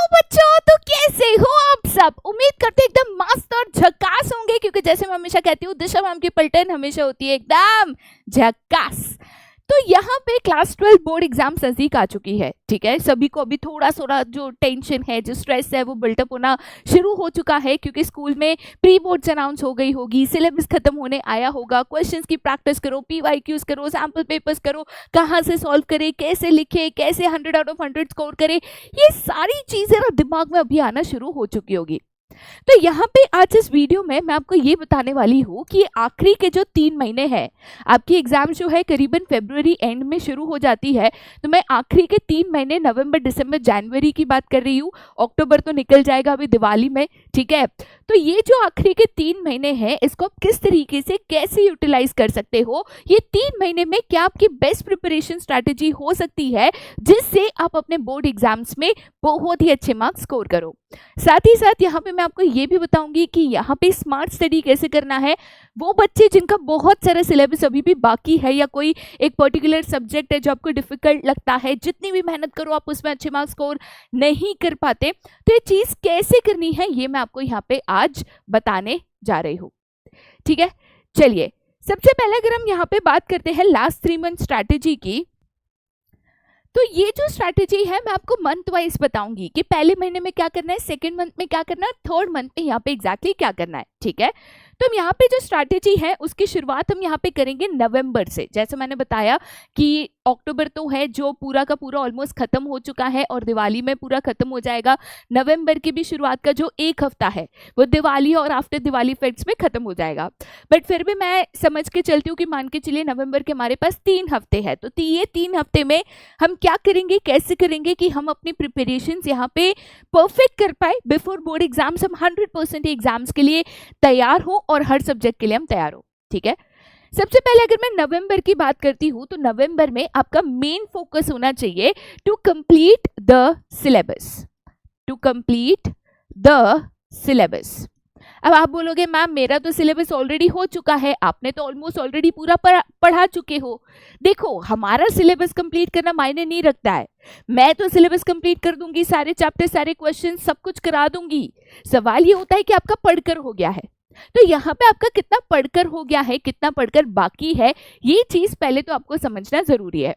बच्चों, तो कैसे हो आप सब? उम्मीद करते एकदम मस्त और झकास होंगे, क्योंकि जैसे मैं हमेशा कहती हूँ, दिशा मैम की पलटन हमेशा होती है एकदम झकास। तो यहाँ पे क्लास 12 बोर्ड एग्जाम नजदीक आ चुकी है। ठीक है, सभी को अभी थोड़ा थोड़ा जो टेंशन है, जो स्ट्रेस है, वो बिल्टअप होना शुरू हो चुका है, क्योंकि स्कूल में प्री बोर्ड्स अनाउंस हो गई होगी, सिलेबस खत्म होने आया होगा। क्वेश्चंस की प्रैक्टिस करो, PYQs करो, सैम्पल पेपर्स करो, कहाँ से सॉल्व करे, कैसे लिखे, कैसे 100 आउट ऑफ 100 स्कोर करे, ये सारी चीजें ना दिमाग में अभी आना शुरू हो चुकी होगी। तो यहाँ पे आज इस वीडियो में मैं आपको ये बताने वाली हूँ कि आखिरी के जो 3 महीने हैं, आपकी एग्जाम जो है करीबन फरवरी एंड में शुरू हो जाती है। तो मैं आखिरी के 3 महीने नवंबर, दिसंबर, जनवरी की बात कर रही हूँ। अक्टूबर तो निकल जाएगा अभी दिवाली में। ठीक है, तो ये जो आखिरी के 3 महीने हैं, इसको आप किस तरीके से कैसे यूटिलाइज कर सकते हो, ये 3 महीने में क्या आपकी बेस्ट प्रिपरेशन स्ट्रैटेजी हो सकती है, जिससे आप अपने बोर्ड एग्जाम्स में बहुत ही अच्छे मार्क्स स्कोर करो। साथ ही साथ यहाँ पे मैं आपको ये भी बताऊंगी कि यहाँ पे स्मार्ट स्टडी कैसे करना है। वो बच्चे जिनका बहुत सारा सिलेबस अभी भी बाकी है, या कोई एक पर्टिकुलर सब्जेक्ट है जो आपको डिफिकल्ट लगता है, जितनी भी मेहनत करो आप उसमें अच्छे मार्क्स स्कोर नहीं कर पाते, तो ये चीज़ कैसे करनी है, ये मैं आपको यहाँ पे आज बताने जा रही हूँ। ठीक है, चलिए सबसे पहले अगर हम यहाँ पे बात करते हैं लास्ट 3 मंथ स्ट्रैटेजी की, तो ये जो स्ट्रैटेजी है मैं आपको मंथ वाइज बताऊंगी कि पहले महीने में क्या करना है, सेकंड मंथ में क्या करना है, थर्ड मंथ में यहाँ पे एग्जैक्टली क्या करना है। ठीक है, तो हम यहाँ पे जो स्ट्रैटेजी है उसकी शुरुआत हम यहाँ पे करेंगे नवंबर से। जैसे मैंने बताया कि अक्टूबर तो है जो पूरा का पूरा ऑलमोस्ट खत्म हो चुका है और दिवाली में पूरा खत्म हो जाएगा। नवंबर की भी शुरुआत का जो 1 हफ्ता है वो दिवाली और आफ्टर दिवाली इफेक्ट्स में खत्म हो जाएगा। बट फिर भी मैं समझ के चलती हूँ कि मान के चलिए नवंबर के हमारे पास 3 हफ्ते हैं, तो ये 3 हफ्ते में हम क्या करेंगे, कैसे करेंगे कि हम अपनी प्रिपरेशन यहाँ पे परफेक्ट कर पाए बिफोर बोर्ड एग्जाम्स, हम 100% एग्जाम्स के लिए तैयार हो और हर सब्जेक्ट के लिए हम तैयार हो। ठीक है, सबसे पहले अगर मैं नवंबर की बात करती हूं, तो नवंबर में आपका मेन फोकस होना चाहिए to complete the syllabus, to complete the syllabus. अब आप बोलोगे मैम मेरा तो सिलेबस ऑलरेडी हो चुका है, आपने तो ऑलमोस्ट ऑलरेडी पूरा पढ़ा चुके हो। देखो, हमारा सिलेबस कंप्लीट करना मायने नहीं रखता है। मैं तो सिलेबस कंप्लीट कर दूंगी, सारे चैप्टर, सारे क्वेश्चन, सब कुछ करा दूंगी। सवाल ये होता है कि आपका पढ़कर हो गया है। तो यहाँ पे आपका कितना पढ़कर हो गया है, कितना पढ़कर बाकी है, ये चीज पहले तो आपको समझना जरूरी है।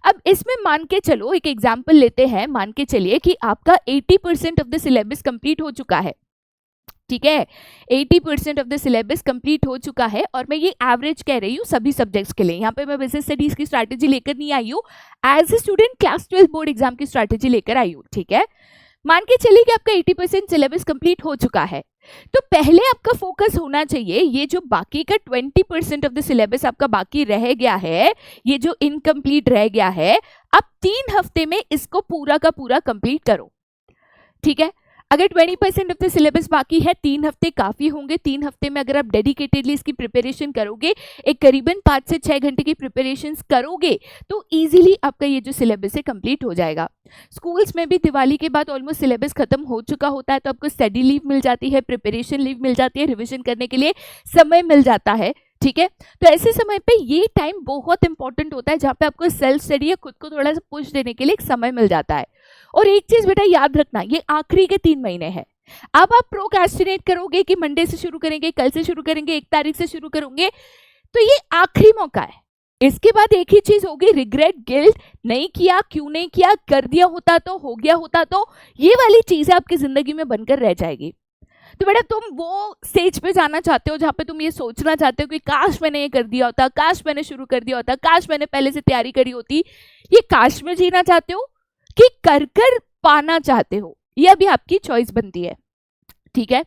अब इसमें मान के चलो, एक एग्जाम्पल लेते हैं, मान के चलिए कि आपका 80% ऑफ द सिलेबस कंप्लीट हो चुका है। ठीक है, 80% ऑफ द सिलेबस कंप्लीट हो चुका है, और मैं ये एवरेज कह रही हूँ सभी सब्जेक्ट्स के लिए। यहाँ पे मैं बिजनेस स्टडीज की स्ट्रैटेजी लेकर नहीं आई हूँ, as a student class 12 board exam की स्ट्रैटेजी लेकर आई हूँ। ठीक है, मान के चलिए कि आपका 80% सिलेबस कंप्लीट हो चुका है, तो पहले आपका फोकस होना चाहिए ये जो बाकी का 20% ऑफ द सिलेबस आपका बाकी रह गया है, ये जो इनकम्प्लीट रह गया है, अब 3 हफ्ते में इसको पूरा का पूरा कंप्लीट करो। ठीक है, अगर 20% ऑफ द सिलेबस बाकी है, 3 हफ्ते काफी होंगे। 3 हफ्ते में अगर आप डेडिकेटेडली इसकी प्रिपरेशन करोगे, एक करीबन 5 से 6 घंटे की प्रिपरेशन करोगे, तो इजीली आपका ये जो सिलेबस है कंप्लीट हो जाएगा। स्कूल्स में भी दिवाली के बाद ऑलमोस्ट सिलेबस खत्म हो चुका होता है, तो आपको स्टडी लीव मिल जाती है, प्रिपरेशन लीव मिल जाती है, रिविजन करने के लिए समय मिल जाता है। ठीक है, तो ऐसे समय पे ये टाइम बहुत इंपॉर्टेंट होता है, जहाँ पे आपको सेल्फ स्टडी या खुद को थोड़ा सा पुश देने के लिए एक समय मिल जाता है। और एक चीज बेटा याद रखना, ये आखिरी के 3 महीने हैं। अब आप प्रोक्रेस्टिनेट करोगे कि मंडे से शुरू करेंगे, कल से शुरू करेंगे, 1 तारीख से शुरू करेंगे, तो ये आखिरी मौका है। इसके बाद एक ही चीज होगी, रिग्रेट, गिल्ट, नहीं किया, क्यों नहीं किया, कर दिया होता तो, हो गया होता तो, ये वाली चीजें आपकी जिंदगी में बनकर रह जाएगी। तो बेटा तुम वो स्टेज पे जाना चाहते हो जहाँ पे तुम ये सोचना चाहते हो कि काश मैंने ये कर दिया होता, काश मैंने शुरू कर दिया होता, काश मैंने पहले से तैयारी करी होती। ये काश में जीना चाहते हो कि कर कर पाना चाहते हो, ये अभी आपकी चॉइस बनती है। ठीक है,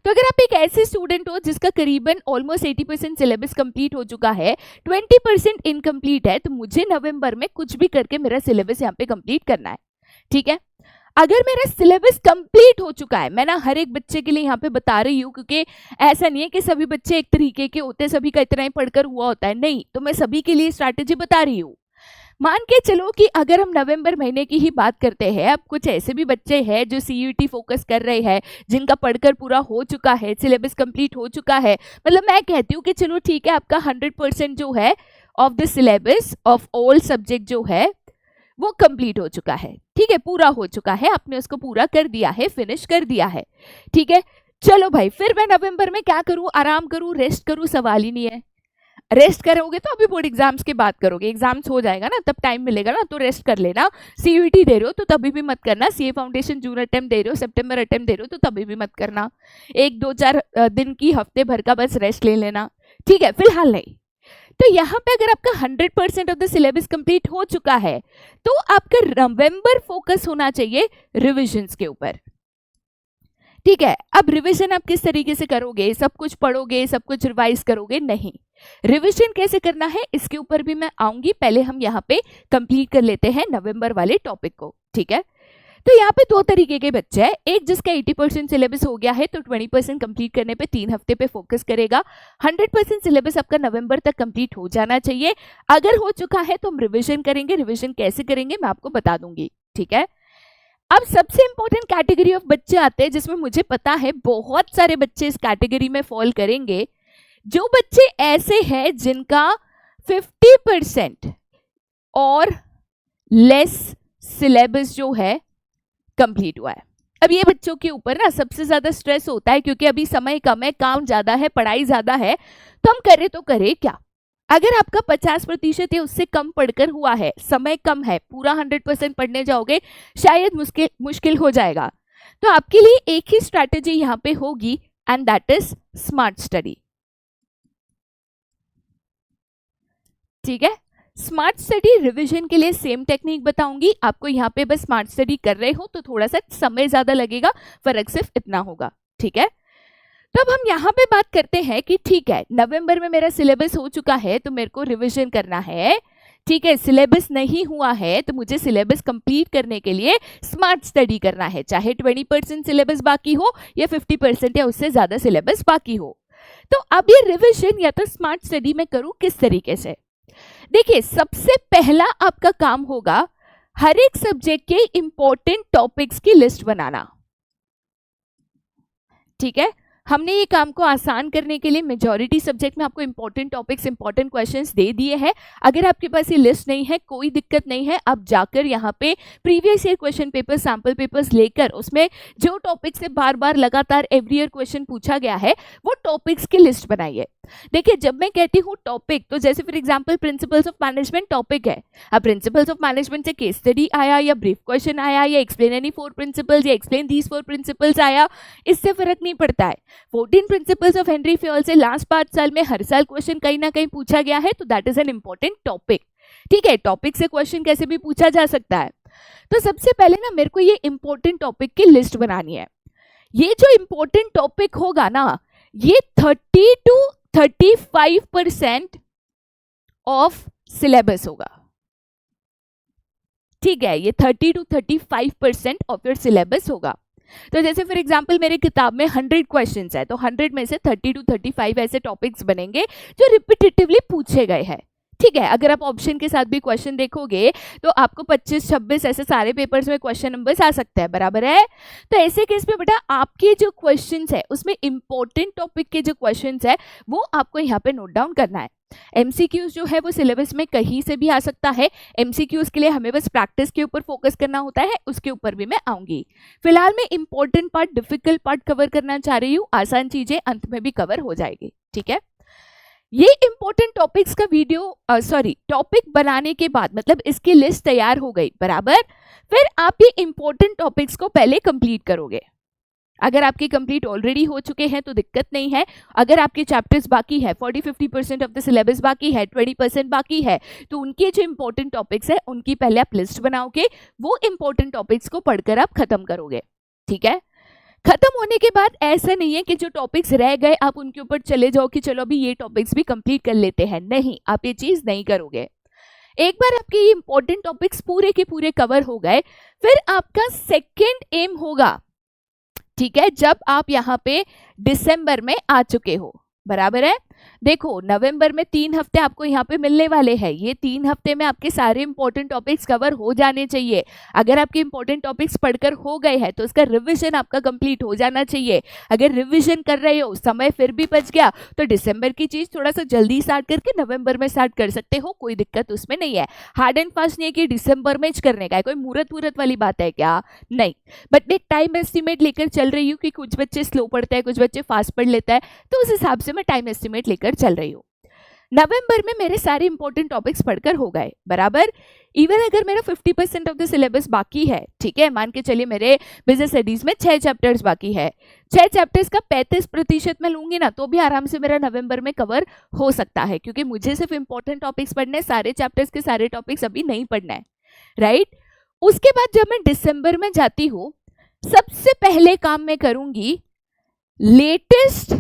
तो अगर आप एक ऐसे स्टूडेंट हो जिसका करीबन ऑलमोस्ट 80% सिलेबस कंप्लीट हो चुका है, 20% इनकम्प्लीट है, तो मुझे नवंबर में कुछ भी करके मेरा सिलेबस यहाँ पे कंप्लीट करना है। ठीक है, अगर मेरा सिलेबस कंप्लीट हो चुका है, मैं ना हर एक बच्चे के लिए यहाँ पे बता रही हूँ, क्योंकि ऐसा नहीं है कि सभी बच्चे एक तरीके के होते, सभी का इतना ही पढ़कर हुआ होता है, नहीं, तो मैं सभी के लिए स्ट्रैटेजी बता रही हूँ। मान के चलो कि अगर हम नवंबर महीने की ही बात करते हैं, अब कुछ ऐसे भी बच्चे हैं जो CUET फोकस कर रहे हैं, जिनका पढ़कर पूरा हो चुका है, सिलेबस कंप्लीट हो चुका है, मतलब मैं कहती हूँ कि चलो ठीक है, आपका 100% जो है of the syllabus of all subject जो है वो कंप्लीट हो चुका है, ठीक है, पूरा हो चुका है, आपने उसको पूरा कर दिया है, फिनिश कर दिया है, ठीक है। चलो भाई, फिर मैं नवंबर में क्या करूं, आराम करूं, रेस्ट करूं, सवाल ही नहीं है। रेस्ट करोगे तो अभी बोर्ड एग्जाम्स की बात करोगे, एग्जाम्स हो जाएगा ना, तब टाइम मिलेगा ना, तो रेस्ट कर लेना। सीयूईटी दे रहे हो तो तभी भी मत करना, सीए फाउंडेशन जून अटेम्प्ट दे रहे हो, सितंबर अटेम्प्ट दे रहे हो तो तभी भी मत करना। 1-2-4 दिन की, हफ्ते भर का बस रेस्ट ले लेना, ठीक है, फिलहाल नहीं। तो यहाँ पे अगर आपका 100% ऑफ द सिलेबस कंप्लीट हो चुका है तो आपका नवंबर फोकस होना चाहिए रिविजन्स के ऊपर, ठीक है। अब रिवीजन आप किस तरीके से करोगे, सब कुछ पढ़ोगे, सब कुछ रिवाइज करोगे, नहीं। रिवीजन कैसे करना है इसके ऊपर भी मैं आऊंगी, पहले हम यहाँ पे कंप्लीट कर लेते हैं नवंबर वाले टॉपिक को, ठीक है। तो यहाँ पे 2 तरीके के बच्चे हैं, एक जिसका 80% सिलेबस हो गया है तो 20% कंप्लीट करने पे 3 हफ्ते पे फोकस करेगा। 100% सिलेबस आपका नवंबर तक कंप्लीट हो जाना चाहिए। अगर हो चुका है तो हम रिवीजन करेंगे, रिवीजन कैसे करेंगे मैं आपको बता दूंगी, ठीक है। अब सबसे इंपॉर्टेंट कैटेगरी ऑफ बच्चे आते हैं जिसमें मुझे पता है बहुत सारे बच्चे इस कैटेगरी में फॉल करेंगे, जो बच्चे ऐसे हैं जिनका 50% और लेस सिलेबस जो है कंप्लीट हुआ है। अब ये बच्चों के ऊपर ना सबसे ज्यादा स्ट्रेस होता है क्योंकि अभी समय कम है, काम ज्यादा है, पढ़ाई ज्यादा है, तो हम करे तो करे क्या। अगर आपका 50% या उससे कम पढ़कर हुआ है, समय कम है, पूरा 100% पढ़ने जाओगे शायद मुश्किल हो जाएगा। तो आपके लिए एक ही स्ट्रैटेजी यहाँ पे होगी and that is smart study, ठीक है। स्मार्ट स्टडी रिवीजन के लिए सेम टेक्निक बताऊंगी आपको, यहाँ पे बस स्मार्ट स्टडी कर रहे हो तो थोड़ा सा समय ज्यादा लगेगा, फर्क सिर्फ इतना होगा, ठीक है। तो अब हम यहाँ पे बात करते हैं कि ठीक है, नवंबर में मेरा सिलेबस हो चुका है तो मेरे को रिवीजन करना है, ठीक है। सिलेबस नहीं हुआ है तो मुझे सिलेबस कंप्लीट करने के लिए स्मार्ट स्टडी करना है, चाहे 20% सिलेबस बाकी हो या 50% या उससे ज्यादा सिलेबस बाकी हो। तो अब ये रिवीजन या तो स्मार्ट स्टडी में करूं किस तरीके से, देखिए सबसे पहला आपका काम होगा हर एक सब्जेक्ट के इंपॉर्टेंट टॉपिक्स की लिस्ट बनाना, ठीक है। हमने ये काम को आसान करने के लिए मेजॉरिटी सब्जेक्ट में आपको इंपॉर्टेंट टॉपिक्स, इंपॉर्टेंट क्वेश्चंस दे दिए हैं। अगर आपके पास ये लिस्ट नहीं है कोई दिक्कत नहीं है, आप जाकर यहाँ पे previous year question paper, sample papers लेकर उसमें जो टॉपिक से बार बार लगातार एवरी ईयर क्वेश्चन पूछा गया है वो टॉपिक्स की लिस्ट बनाइए। देखिए जब मैं कहती हूँ टॉपिक, तो जैसे for example principles of management topic है, अब प्रिंसिपल्स ऑफ मैनेजमेंट से केस स्टडी आया या ब्रीफ क्वेश्चन आया या एक्सप्लेन एनी 4 प्रिंसिपल्स या एक्सप्लेन दीज 4 प्रिंसिपल्स आया, इससे फर्क नहीं पड़ता है। 14 प्रिंसिपल्स ऑफ हेनरी फ्योल से लास्ट 5 साल में हर साल क्वेश्चन कहीं ना कहीं पूछा गया है, तो that is an important topic, ठीक है। टॉपिक से क्वेश्चन कैसे भी पूछा जा सकता है। तो सबसे पहले ना मेरे को ये इंपॉर्टेंट टॉपिक की लिस्ट बनानी है। ये जो इंपॉर्टेंट टॉपिक होगा ना, ये 30 to 35% ऑफ सिलेबस होगा, ठीक है। ये 30 to 35% ऑफ योर सिलेबस होगा। तो जैसे फॉर एग्जांपल मेरे किताब में 100 क्वेश्चंस है, तो 100 में से 30 to 35 ऐसे टॉपिक्स बनेंगे जो रिपीटेटिवली पूछे गए हैं, ठीक है। अगर आप ऑप्शन के साथ भी क्वेश्चन देखोगे तो आपको 25-26 ऐसे सारे पेपर्स में क्वेश्चन नंबर्स आ सकते हैं, बराबर है। तो ऐसे केस में बेटा आपके जो क्वेश्चंस है उसमें इंपॉर्टेंट टॉपिक के जो क्वेश्चंस है वो आपको यहाँ पे नोट डाउन करना है। एमसीक्यूज जो है वो सिलेबस में कहीं से भी आ सकता है, एमसीक्यूज के लिए हमें बस प्रैक्टिस के ऊपर फोकस करना होता है, उसके ऊपर भी मैं आऊंगी। फिलहाल मैं important part, difficult part cover करना चाह रही हूँ, आसान चीजें अंत में भी कवर हो जाएगी, ठीक है। ये इंपॉर्टेंट टॉपिक्स का वीडियो टॉपिक बनाने के बाद, मतलब इसकी लिस्ट तैयार हो गई, बराबर। फिर आप ये इंपॉर्टेंट टॉपिक्स को पहले कंप्लीट करोगे। अगर आपके कंप्लीट ऑलरेडी हो चुके हैं तो दिक्कत नहीं है, अगर आपके चैप्टर्स बाकी है, 40-50% ऑफ द सिलेबस बाकी है, 20% बाकी है, तो उनके जो इंपॉर्टेंट टॉपिक्स है उनकी पहले आप लिस्ट बनाओगे, वो इंपॉर्टेंट टॉपिक्स को पढ़कर आप खत्म करोगे, ठीक है। खत्म होने के बाद ऐसा नहीं है कि जो टॉपिक्स रह गए आप उनके ऊपर चले जाओ कि चलो अभी ये टॉपिक्स भी कंप्लीट कर लेते हैं, नहीं, आप ये चीज नहीं करोगे। एक बार आपके ये इंपॉर्टेंट टॉपिक्स पूरे के पूरे कवर हो गए, फिर आपका सेकेंड एम होगा, ठीक है, जब आप यहाँ पे दिसंबर में आ चुके हो, बराबर है। देखो नवंबर में 3 हफ्ते आपको यहाँ पे मिलने वाले हैं, ये 3 हफ्ते में आपके सारे इंपॉर्टेंट टॉपिक्स कवर हो जाने चाहिए। अगर आपके इंपॉर्टेंट टॉपिक्स पढ़कर हो गए हैं तो उसका रिवीजन आपका कंप्लीट हो जाना चाहिए। अगर रिवीजन कर रहे हो, समय फिर भी बच गया, तो दिसंबर की चीज थोड़ा सा जल्दी स्टार्ट करके नवंबर में स्टार्ट कर सकते हो, कोई दिक्कत उसमें नहीं है। हार्ड एंड फास्ट नहीं है कि दिसंबर में करने का है, कोई मुहूर्त वूरत वाली बात है क्या? नहीं, बट एक टाइम एस्टिमेट लेकर चल रही हूँ कि कुछ बच्चे स्लो पढ़ते हैं, कुछ बच्चे फास्ट पढ़ लेता है, तो उस हिसाब से मैं टाइम एस्टिमेट लेकर चल रही हूँ। नवंबर में मेरे सारे इंपॉर्टेंट टॉपिक्स पढ़कर हो गए, बराबर। इवन अगर मेरा 50% ऑफ द सिलेबस बाकी है, ठीक है, मान के चलिए मेरे बिजनेस स्टडीज में 6 चैप्टर्स बाकी है, 6 चैप्टर्स का 35% मैं लूंगी ना, तो भी आराम से मेरा नवंबर में कवर हो सकता है, क्योंकि मुझे सिर्फ इंपॉर्टेंट टॉपिक्स पढ़ने हैं, सारे चैप्टर्स के सारे टॉपिक्स अभी नहीं पढ़ना है, राइट। उसके बाद जब मैं दिसंबर में जाती हूँ, सबसे पहले काम मैं करूंगी लेटेस्ट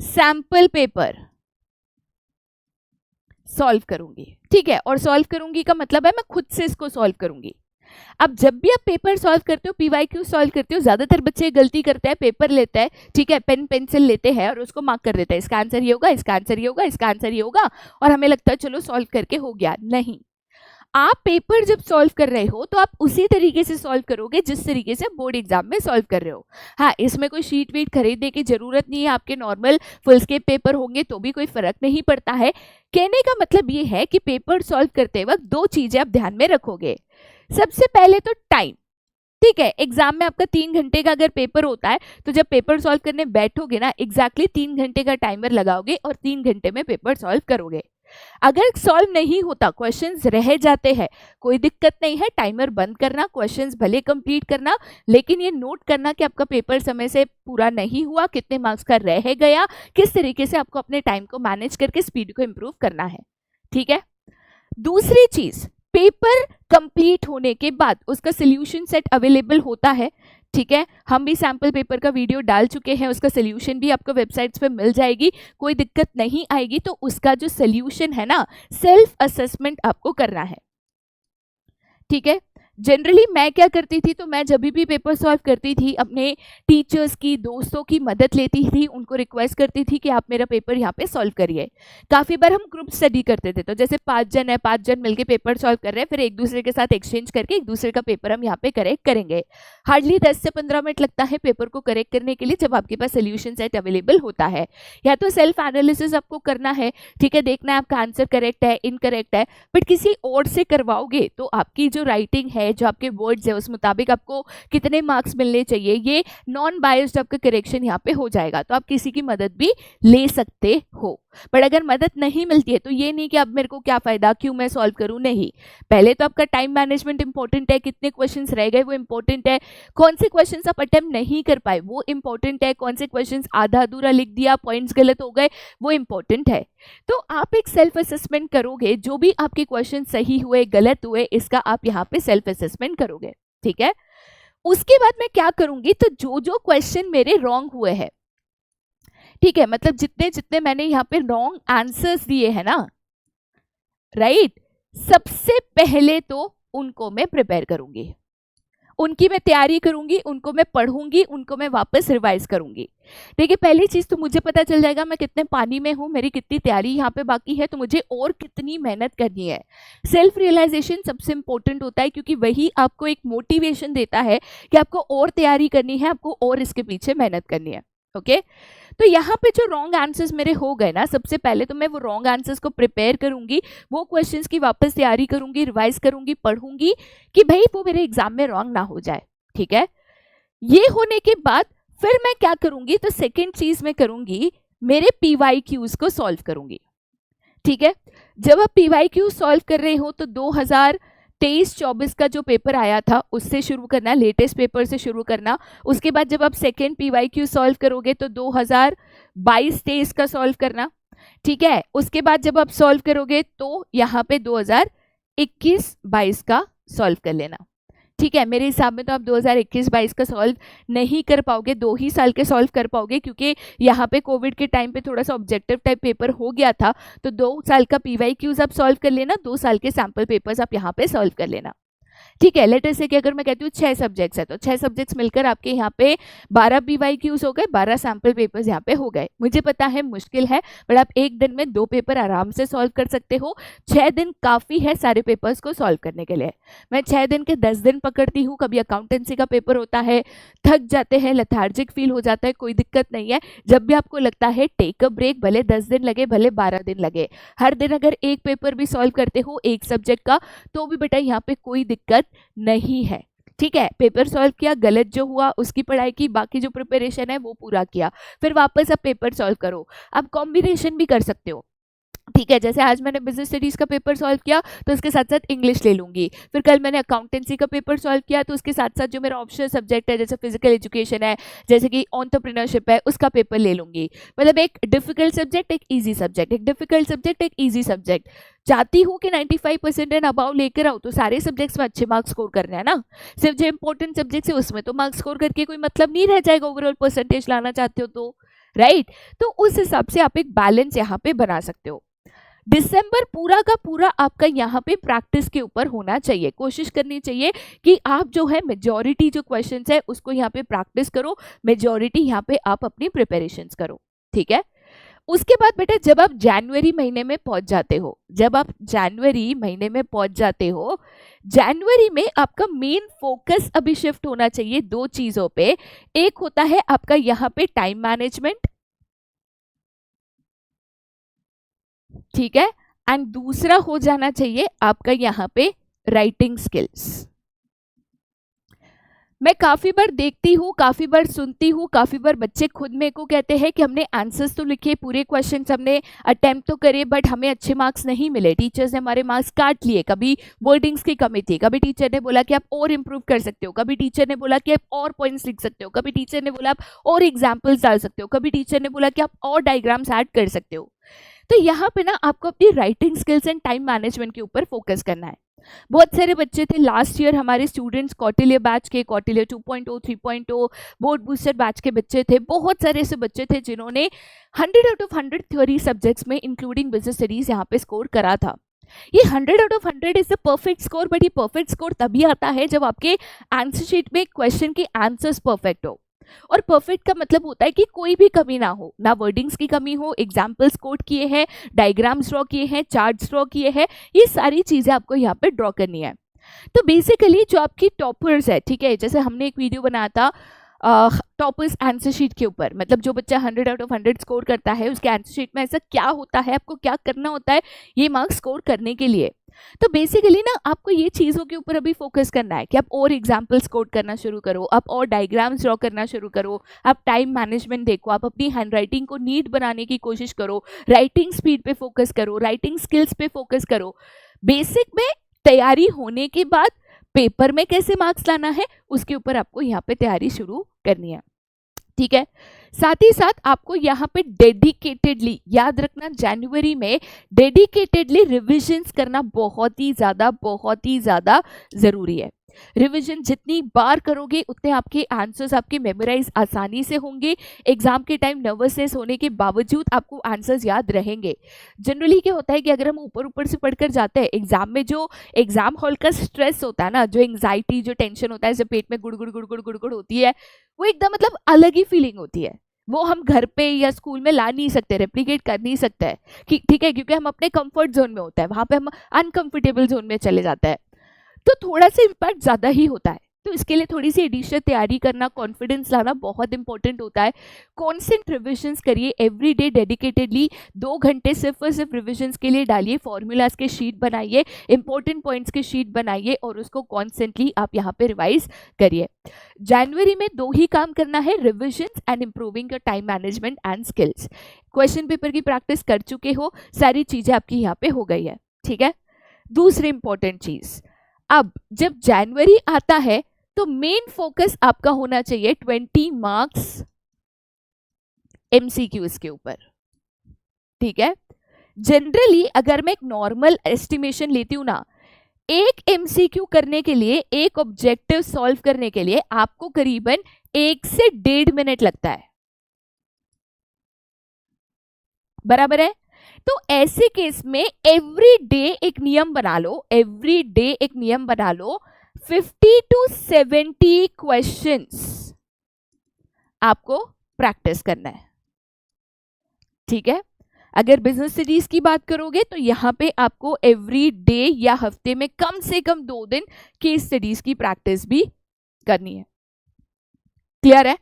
सैंपल पेपर सॉल्व करूंगी, ठीक है। और सॉल्व करूंगी का मतलब है मैं खुद से इसको सॉल्व करूंगी। अब जब भी आप पेपर सॉल्व करते हो, पीवाईक्यू सॉल्व करते हो, ज्यादातर बच्चे गलती करते हैं, पेपर लेते हैं, ठीक है, पेन पेंसिल लेते हैं और उसको मार्क कर देते हैं, इसका आंसर ये होगा, इसका आंसर ये होगा, इसका आंसर ये होगा, और हमें लगता है चलो सॉल्व करके हो गया। नहीं, आप पेपर जब सॉल्व कर रहे हो तो आप उसी तरीके से सॉल्व करोगे जिस तरीके से बोर्ड एग्जाम में सॉल्व कर रहे हो। हाँ, इसमें कोई शीट वीट खरीदने की जरूरत नहीं है, आपके नॉर्मल फुल स्केप पेपर होंगे तो भी कोई फर्क नहीं पड़ता है। कहने का मतलब ये है कि पेपर सॉल्व करते वक्त 2 चीजें आप ध्यान में रखोगे। सबसे पहले तो टाइम, ठीक है। एग्जाम में आपका 3 घंटे का अगर पेपर होता है तो जब पेपर सॉल्व करने बैठोगे ना, एग्जैक्टली 3 घंटे का टाइमर लगाओगे और 3 घंटे में पेपर सॉल्व करोगे। अगर सॉल्व नहीं होता, क्वेश्चंस रह जाते हैं, कोई दिक्कत नहीं है, टाइमर बंद करना, क्वेश्चंस भले कंप्लीट करना, लेकिन ये नोट करना कि आपका पेपर समय से पूरा नहीं हुआ, कितने मार्क्स का रह गया, किस तरीके से आपको अपने टाइम को मैनेज करके स्पीड को इंप्रूव करना है, ठीक है। दूसरी चीज, पेपर कंप्लीट होने के बाद उसका सोल्यूशन सेट अवेलेबल होता है, ठीक है। हम भी सैंपल पेपर का वीडियो डाल चुके हैं, उसका सोल्यूशन भी आपको वेबसाइट्स पे मिल जाएगी, कोई दिक्कत नहीं आएगी। तो उसका जो सोल्यूशन है ना, सेल्फ असेसमेंट आपको करना है, ठीक है। जनरली मैं क्या करती थी, तो मैं जब भी पेपर सॉल्व करती थी अपने टीचर्स की, दोस्तों की मदद लेती थी, उनको रिक्वेस्ट करती थी कि आप मेरा पेपर यहाँ पे सॉल्व करिए। काफ़ी बार हम ग्रुप स्टडी करते थे, तो जैसे 5 जन है, 5 जन मिलके पेपर सॉल्व कर रहे हैं, फिर एक दूसरे के साथ एक्सचेंज करके एक दूसरे का पेपर हम यहाँ पे करेक्ट करेंगे। हार्डली 10 से 15 मिनट लगता है पेपर को करेक्ट करने के लिए, जब आपके पास सोल्यूशन सेट अवेलेबल होता है। या तो सेल्फ एनालिसिस आपको करना है, ठीक है, देखना है आपका आंसर करेक्ट है, इनकरेक्ट है, बट किसी और से करवाओगे तो आपकी जो राइटिंग है, जो आपके वर्ड्स है, उस मुताबिक आपको कितने मार्क्स मिलने चाहिए, ये नॉन बायस्ड आपका करेक्शन यहाँ पे हो जाएगा। तो आप किसी की मदद भी ले सकते हो, बट अगर मदद नहीं मिलती है तो ये नहीं कि अब मेरे को क्या फायदा, क्यों मैं सॉल्व करूं, नहीं। पहले तो आपका टाइम मैनेजमेंट इंपॉर्टेंट है, कितने क्वेश्चंस रह गए वो इंपॉर्टेंट है, कौन से क्वेश्चंस आप अटेम्प्ट नहीं कर पाए वो इंपॉर्टेंट है, कौन से क्वेश्चंस आधा अधूरा लिख दिया, पॉइंट्स गलत हो गए, वो इंपॉर्टेंट है। तो आप एक सेल्फ असेसमेंट करोगे, जो भी आपके क्वेश्चन सही हुए गलत हुए इसका आप यहाँ पे सेल्फ असेसमेंट करोगे, ठीक है। उसके बाद मैं क्या करूंगी, तो जो जो क्वेश्चन मेरे रॉन्ग हुए हैं, ठीक है, मतलब जितने जितने मैंने यहाँ पे रॉन्ग आंसर्स दिए हैं ना, राइट, सबसे पहले तो उनको मैं प्रिपेयर करूंगी, उनकी मैं तैयारी करूंगी, उनको मैं पढ़ूंगी, उनको मैं वापस रिवाइज करूंगी। देखिए, पहली चीज तो मुझे पता चल जाएगा मैं कितने पानी में हूं, मेरी कितनी तैयारी यहाँ पे बाकी है, तो मुझे और कितनी मेहनत करनी है। सेल्फ रियलाइजेशन सबसे इंपॉर्टेंट होता है, क्योंकि वही आपको एक मोटिवेशन देता है कि आपको और तैयारी करनी है, आपको और इसके पीछे मेहनत करनी है, ओके। तो यहाँ पे जो रॉन्ग आंसर्स मेरे हो गए ना, सबसे पहले तो मैं वो रॉन्ग आंसर्स को प्रिपेयर करूंगी, वो क्वेश्चंस की वापस तैयारी करूंगी, रिवाइज करूंगी, पढ़ूंगी कि भाई वो मेरे एग्जाम में रॉन्ग ना हो जाए, ठीक है। ये होने के बाद फिर मैं क्या करूंगी, तो सेकेंड चीज मैं करूंगी, मेरे पीवाईक्यूज को सॉल्व करूंगी, ठीक है। जब आप पीवाईक्यू सॉल्व कर रहे हो तो 2023-24 का जो पेपर आया था उससे शुरू करना, लेटेस्ट पेपर से शुरू करना। उसके बाद जब आप सेकेंड पीवाईक्यू सॉल्व करोगे तो 2022-23 का सॉल्व करना, ठीक है। उसके बाद जब आप सॉल्व करोगे तो यहाँ पे 2021-22 का सॉल्व कर लेना, ठीक है। मेरे हिसाब में तो आप 2021-22 का सॉल्व नहीं कर पाओगे, 2 ही साल के सॉल्व कर पाओगे, क्योंकि यहाँ पे कोविड के टाइम पे थोड़ा सा ऑब्जेक्टिव टाइप पेपर हो गया था, तो 2 साल का पीवाईक्यूज आप सॉल्व कर लेना, 2 साल के सैम्पल पेपर्स आप यहाँ पे सॉल्व कर लेना, ठीक है, लेटर से कि अगर मैं कहती हूँ 6 सब्जेक्ट्स है तो 6 सब्जेक्ट्स मिलकर आपके यहाँ पे 12 PYQs हो गए, 12 सैम्पल पेपर्स यहाँ पे हो गए। मुझे पता है मुश्किल है, बट आप एक दिन में 2 पेपर आराम से सॉल्व कर सकते हो। 6 दिन काफ़ी है सारे पेपर्स को सॉल्व करने के लिए। मैं 6 दिन के 10 दिन पकड़ती हूँ। कभी अकाउंटेंसी का पेपर होता है, थक जाते हैं, लेथार्जिक फील हो जाता है, कोई दिक्कत नहीं है। जब भी आपको लगता है टेक अ ब्रेक, भले 10 दिन लगे भले 12 दिन लगे, हर दिन अगर एक पेपर भी सॉल्व करते हो एक सब्जेक्ट का तो भी बेटा यहाँ पे कोई दिक्कत नहीं है। ठीक है, पेपर सॉल्व किया, गलत जो हुआ उसकी पढ़ाई की, बाकी जो प्रिपरेशन है वो पूरा किया, फिर वापस आप पेपर सॉल्व करो। आप कॉम्बिनेशन भी कर सकते हो। ठीक है, जैसे आज मैंने बिजनेस स्टडीज का पेपर सॉल्व किया तो उसके साथ साथ इंग्लिश ले लूंगी, फिर कल मैंने अकाउंटेंसी का पेपर सॉल्व किया तो उसके साथ साथ जो मेरा ऑप्शनल सब्जेक्ट है जैसे फिजिकल एजुकेशन है, जैसे कि एंटरप्रेन्योरशिप है, उसका पेपर ले लूंगी। मतलब एक डिफिकल्ट सब्जेक्ट, एक ईजी सब्जेक्ट, एक डिफिकल्ट सब्जेक्ट, एक ईजी सब्जेक्ट। चाहती हूँ कि 95% एंड अबाउ लेकर आओ तो सारे सब्जेक्ट्स में अच्छे मार्क्स स्कोर करने हैं ना। सिर्फ जो इंपॉर्टेंट सब्जेक्ट है उसमें तो मार्क्स स्कोर करके कोई मतलब नहीं रह जाएगा, ओवरऑल परसेंटेज लाना चाहते हो तो, राइट। तो उस हिसाब से आप एक बैलेंस यहाँ पे बना सकते हो। दिसंबर पूरा का पूरा आपका यहाँ पे प्रैक्टिस के ऊपर होना चाहिए। कोशिश करनी चाहिए कि आप जो है मेजॉरिटी जो क्वेश्चंस है उसको यहाँ पे प्रैक्टिस करो, मेजॉरिटी यहाँ पे आप अपनी प्रिपरेशंस करो। ठीक है, उसके बाद बेटा जब आप जनवरी महीने में पहुंच जाते हो, जनवरी में आपका मेन फोकस अभी शिफ्ट होना चाहिए 2 चीजों पे। एक होता है आपका यहाँ पे टाइम मैनेजमेंट, ठीक है, एंड दूसरा हो जाना चाहिए आपका यहाँ पे राइटिंग स्किल्स। मैं काफी बार देखती हूँ, काफी बार सुनती हूँ, काफी बार बच्चे खुद मेरे को कहते हैं कि हमने आंसर्स तो लिखे, पूरे क्वेश्चंस हमने अटेम्प्ट तो करे, बट हमें अच्छे मार्क्स नहीं मिले, टीचर्स ने हमारे मार्क्स काट लिए। कभी वर्डिंग्स की कमी थी, कभी टीचर ने बोला कि आप और इम्प्रूव कर सकते हो, कभी टीचर ने बोला कि आप और पॉइंट्स लिख सकते हो, कभी टीचर ने बोला आप और एग्जाम्पल्स डाल सकते हो, कभी टीचर ने बोला कि आप और डायग्राम्स ऐड कर सकते हो। तो यहाँ पे ना आपको अपनी writing skills and time management के ऊपर फोकस करना है। बहुत सारे बच्चे थे लास्ट ईयर हमारे स्टूडेंट्स, कौटिल्य बैच के, कौटिल्य 2.0 3.0 बोर्ड बूस्टर बैच के बच्चे थे। बहुत सारे ऐसे बच्चे थे जिन्होंने 100 आउट ऑफ 100 थ्योरी सब्जेक्ट्स में इंक्लूडिंग बिजनेस स्टडीज यहाँ पे स्कोर करा था। ये 100 out of 100 is the perfect score, but ये परफेक्ट स्कोर तभी आता है जब आपके आंसर शीट में क्वेश्चन के आंसर्स परफेक्ट हो। और परफेक्ट का मतलब होता है कि कोई भी कमी ना हो, ना वर्डिंग्स की कमी हो, एग्जाम्पल्स कोट किए हैं, डायग्राम्स ड्रॉ किए हैं, चार्ट्स ड्रॉ किए हैं, ये सारी चीजें आपको यहाँ पे ड्रॉ करनी है। तो बेसिकली जो आपकी टॉपर्स है, ठीक है, जैसे हमने एक वीडियो बनाया था टॉपर्स आंसर शीट के ऊपर, मतलब जो बच्चा 100 आउट ऑफ 100 स्कोर करता है उसके आंसर शीट में ऐसा क्या होता है, आपको क्या करना होता है ये मार्क्स स्कोर करने के लिए। तो बेसिकली ना आपको ये चीज़ों के ऊपर अभी फोकस करना है कि आप और एग्जाम्पल्स कोड करना शुरू करो, आप और डायग्राम्स ड्रॉ करना शुरू करो, आप टाइम मैनेजमेंट देखो, आप अपनी हैंड राइटिंग को नीट बनाने की कोशिश करो, राइटिंग स्पीड पे फोकस करो, राइटिंग स्किल्स पे फोकस करो। बेसिक में तैयारी होने के बाद पेपर में कैसे मार्क्स लाना है उसके ऊपर आपको यहाँ पे तैयारी शुरू करनी है। ठीक है, साथ ही साथ आपको यहाँ पे डेडिकेटेडली याद रखना, जनवरी में डेडिकेटेडली रिविजन्स करना बहुत ही ज़्यादा ज़रूरी है। रिवीजन जितनी बार करोगे उतने आपके आंसर्स आपके मेमोराइज आसानी से होंगे। एग्जाम के टाइम नर्वसनेस होने के बावजूद आपको आंसर्स याद रहेंगे। जनरली क्या होता है कि अगर हम ऊपर ऊपर से पढ़कर जाते हैं एग्जाम में, जो एग्जाम हॉल का स्ट्रेस होता है ना, जो एंग्जाइटी जो टेंशन होता है, जब पेट में गुड़ गुड़ गुड़ गुड़ गुड़ गुड़ होती है, वो एकदम मतलब अलग ही फीलिंग होती है। वो हम घर पे या स्कूल में ला नहीं सकते, रेप्लिकेट कर नहीं सकते कि ठीक है, क्योंकि हम अपने कंफर्ट जोन में होता है, वहां पे हम अनकंफर्टेबल जोन में चले जाते हैं, तो थोड़ा सा इम्पैक्ट ज़्यादा ही होता है। तो इसके लिए थोड़ी सी एडिशनल तैयारी करना, कॉन्फिडेंस लाना बहुत इंपॉर्टेंट होता है। कॉन्स्टेंट रिविजन्स करिए एवरी डे डेडिकेटेडली, 2 घंटे सिर्फ और सिर्फ रिविजन्स के लिए डालिए, फॉर्मूलाज के शीट बनाइए, इंपॉर्टेंट पॉइंट्स के शीट बनाइए और उसको कॉन्स्टेंटली आप यहाँ पे रिवाइज करिए। जनवरी में 2 ही काम करना है, revisions and improving your time management and skills. Question paper की प्रैक्टिस कर चुके हो, सारी चीज़ें आपकी यहाँ पे हो गई है। ठीक है, दूसरी इंपॉर्टेंट चीज़, अब जब जनवरी आता है तो मेन फोकस आपका होना चाहिए 20 मार्क्स एमसीक्यूज के ऊपर। ठीक है, जनरली अगर मैं एक नॉर्मल एस्टिमेशन लेती हूं ना, एक एमसीक्यू करने के लिए, एक ऑब्जेक्टिव सॉल्व करने के लिए आपको करीबन 1 से 1.5 मिनट लगता है, बराबर है। तो ऐसे केस में एवरी डे एक नियम बना लो, 50 to 70 क्वेश्चंस आपको प्रैक्टिस करना है, ठीक है। अगर बिजनेस स्टडीज की बात करोगे तो यहाँ पे आपको एवरी डे या हफ्ते में कम से कम 2 दिन केस स्टडीज की प्रैक्टिस भी करनी है। क्लियर है?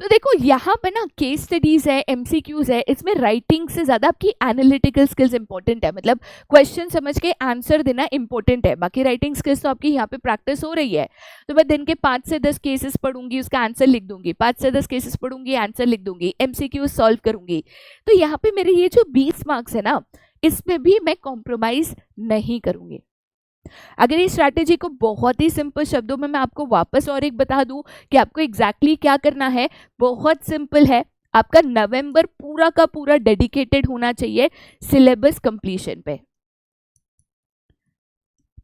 तो देखो यहाँ पे ना केस स्टडीज है, एमसीक्यूज है, इसमें राइटिंग से ज्यादा आपकी एनालिटिकल स्किल्स इंपॉर्टेंट है, मतलब क्वेश्चन समझ के आंसर देना इंपॉर्टेंट है। बाकी राइटिंग स्किल्स तो आपकी यहाँ पे प्रैक्टिस हो रही है। तो मैं दिन के 5 से 10 केसेस पढ़ूंगी, उसका आंसर लिख दूंगी, 5 से 10 केसेस पढ़ूंगी, आंसर लिख दूंगी, एमसीक्यूज सॉल्व करूंगी। तो यहाँ पे मेरे ये जो 20 मार्क्स है ना, इसमें भी मैं कॉम्प्रोमाइज नहीं करूंगी। अगर इस स्ट्रैटेजी को बहुत ही सिंपल शब्दों में मैं आपको वापस और एक बता दूं कि आपको एग्जैक्टली क्या करना है, बहुत सिंपल है। आपका नवंबर पूरा का पूरा डेडिकेटेड होना चाहिए सिलेबस कंप्लीशन पे,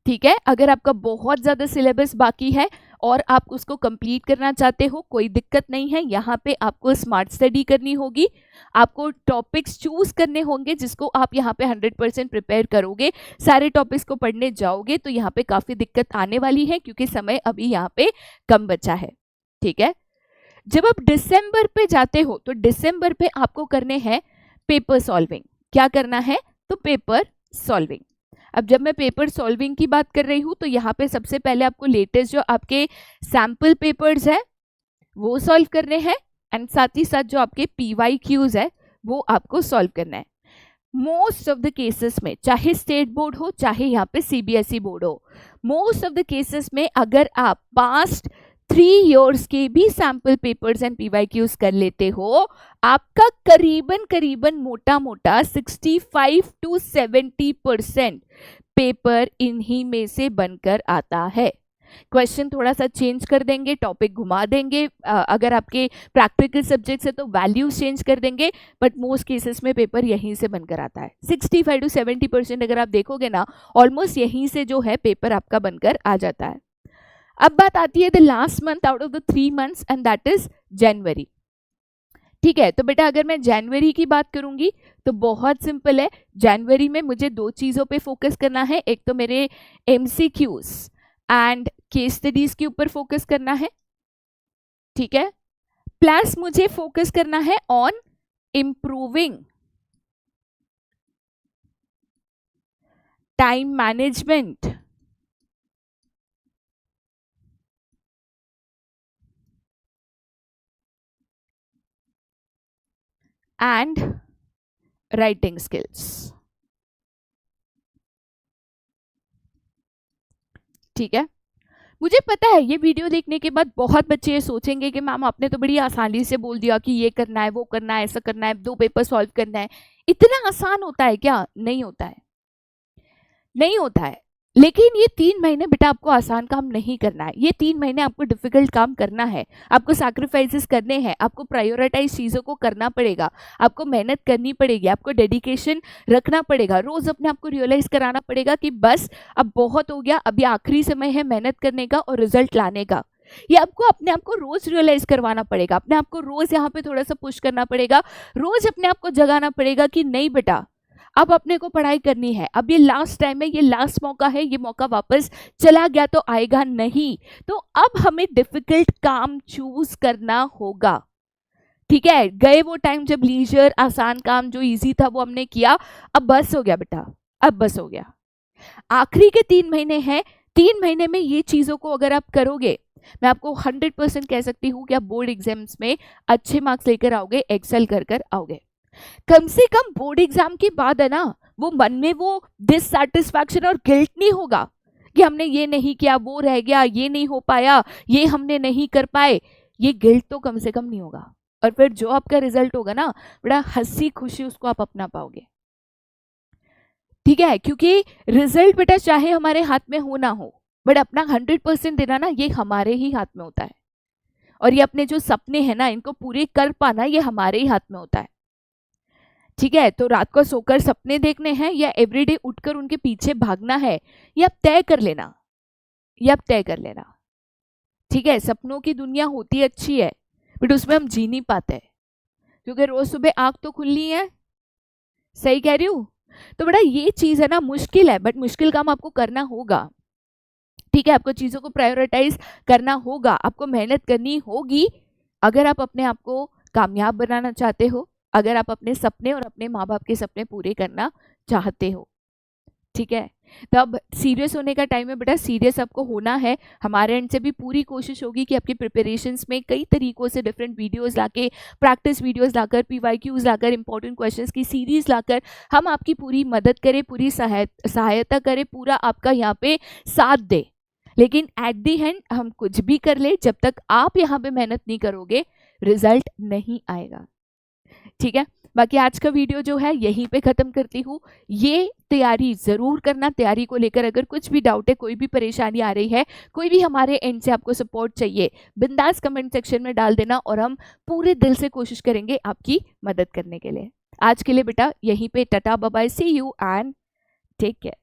ठीक है। अगर आपका बहुत ज्यादा सिलेबस बाकी है और आप उसको कंप्लीट करना चाहते हो, कोई दिक्कत नहीं है। यहाँ पे आपको स्मार्ट स्टडी करनी होगी, आपको टॉपिक्स चूज करने होंगे जिसको आप यहाँ पे 100% प्रिपेयर करोगे। सारे टॉपिक्स को पढ़ने जाओगे तो यहाँ पे काफी दिक्कत आने वाली है क्योंकि समय अभी यहाँ पे कम बचा है, ठीक है। जब आप दिसंबर पे जाते हो तो दिसंबर पे आपको करने हैं पेपर सॉल्विंग। क्या करना है? तो पेपर सॉल्विंग। अब जब मैं पेपर सॉल्विंग की बात कर रही हूं तो यहाँ पे सबसे पहले आपको लेटेस्ट जो आपके सैंपल पेपर्स है वो सॉल्व करने हैं, एंड साथ ही साथ जो आपके PYQs है वो आपको सॉल्व करना है। मोस्ट ऑफ द केसेस में, चाहे स्टेट बोर्ड हो चाहे यहाँ पे CBSE बोर्ड हो, मोस्ट ऑफ द केसेस में अगर आप पास्ट 3 years के भी सैंपल पेपर्स एंड PYQs कर लेते हो, आपका करीबन मोटा मोटा 65 to 70% पेपर इन्हीं में से बनकर आता है। क्वेश्चन थोड़ा सा चेंज कर देंगे, टॉपिक घुमा देंगे, अगर आपके प्रैक्टिकल सब्जेक्ट्स है तो वैल्यूज चेंज कर देंगे, बट मोस्ट केसेस में पेपर यहीं से बनकर आता है। 65 to 70% अगर आप देखोगे ना, ऑलमोस्ट यहीं से जो है पेपर आपका बनकर आ जाता है। अब बात आती है the last month out of the 3 months and that is जनवरी, ठीक है। तो बेटा अगर मैं जनवरी की बात करूंगी तो बहुत सिंपल है। जनवरी में मुझे 2 चीजों पे फोकस करना है, एक तो मेरे MCQs एंड केस स्टडीज के ऊपर फोकस करना है, ठीक है, प्लस मुझे फोकस करना है on improving time management and writing skills, ठीक है। मुझे पता है ये वीडियो देखने के बाद बहुत बच्चे ये सोचेंगे कि मैम आपने तो बड़ी आसानी से बोल दिया कि ये करना है, वो करना है, ऐसा करना है, 2 पेपर सॉल्व करना है। इतना आसान होता है क्या? नहीं होता है, नहीं होता है। लेकिन ये 3 महीने बेटा आपको आसान काम नहीं करना है, ये 3 महीने आपको डिफिकल्ट काम करना है, आपको सैक्रिफाइसेस करने हैं, आपको प्रायोरिटाइज चीज़ों को करना पड़ेगा, आपको मेहनत करनी पड़ेगी, आपको डेडिकेशन रखना पड़ेगा, रोज अपने आप को रियलाइज कराना पड़ेगा कि बस अब बहुत हो गया, अभी आखिरी समय है मेहनत करने का और रिजल्ट लाने का। ये आपको अपने आप को रोज रियलाइज करवाना पड़ेगा, अपने आप को रोज यहाँ पे थोड़ा सा पुश करना पड़ेगा, रोज अपने आप को जगाना पड़ेगा कि नहीं बेटा अब अपने को पढ़ाई करनी है, अब ये लास्ट टाइम है, ये लास्ट मौका है, ये मौका वापस चला गया तो आएगा नहीं, तो अब हमें डिफिकल्ट काम चूज करना होगा, ठीक है। गए वो टाइम जब लीजर आसान काम जो इजी था वो हमने किया, अब बस हो गया बेटा, अब बस हो गया। आखिरी के 3 महीने हैं, 3 महीने में ये चीजों को अगर आप करोगे, मैं आपको 100% कह सकती हूँ कि आप बोर्ड एग्जाम्स में अच्छे मार्क्स लेकर आओगे, एक्सेल कर कर आओगे। कम से कम बोर्ड एग्जाम के बाद है ना, वो मन में वो डिससैटिस्फैक्शन और गिल्ट नहीं होगा कि हमने ये नहीं किया, वो रह गया, ये नहीं हो पाया, ये हमने नहीं कर पाए, ये गिल्ट तो कम से कम नहीं होगा। और फिर जो आपका रिजल्ट होगा ना, बड़ा हंसी खुशी उसको आप अपना पाओगे, ठीक है। क्योंकि रिजल्ट बेटा चाहे हमारे हाथ में हो ना हो, बट अपना 100% देना ना, ये हमारे ही हाथ में होता है, और ये अपने जो सपने हैं ना इनको पूरे कर पाना ये हमारे ही हाथ में होता है, ठीक है। तो रात को सोकर सपने देखने हैं या एवरीडे उठकर उनके पीछे भागना है, ये आप तय कर लेना, ये आप तय कर लेना, ठीक है। सपनों की दुनिया होती अच्छी है बट उसमें हम जी नहीं पाते, क्योंकि रोज सुबह आंख तो खुलनी है, सही कह रही हूँ। तो बड़ा ये चीज है ना, मुश्किल है बट मुश्किल काम आपको करना होगा, ठीक है, आपको चीज़ों को प्रायोरिटाइज करना होगा, आपको मेहनत करनी होगी अगर आप अपने आप को कामयाब बनाना चाहते हो, अगर आप अपने सपने और अपने माँ बाप के सपने पूरे करना चाहते हो। ठीक है, तब सीरियस होने का टाइम है बेटा, सीरियस आपको होना है। हमारे एंड से भी पूरी कोशिश होगी कि आपकी प्रिपरेशंस में कई तरीकों से डिफरेंट वीडियोस लाके, प्रैक्टिस वीडियोस लाकर, पीवाईक्यूज लाकर, इंपॉर्टेंट क्वेश्चंस की सीरीज लाकर हम आपकी पूरी मदद करें, पूरी सहायता करें, पूरा आपका यहाँ पे साथ दे। लेकिन एट दी एंड हम कुछ भी कर ले, जब तक आप यहाँ पे मेहनत नहीं करोगे रिजल्ट नहीं आएगा। ठीक है, बाकी आज का वीडियो जो है यहीं पे ख़त्म करती हूँ। ये तैयारी ज़रूर करना, तैयारी को लेकर अगर कुछ भी डाउट है, कोई भी परेशानी आ रही है, कोई भी हमारे एंड से आपको सपोर्ट चाहिए, बिंदास कमेंट सेक्शन में डाल देना और हम पूरे दिल से कोशिश करेंगे आपकी मदद करने के लिए। आज के लिए बेटा यहीं पे tata bye bye, see you and take care.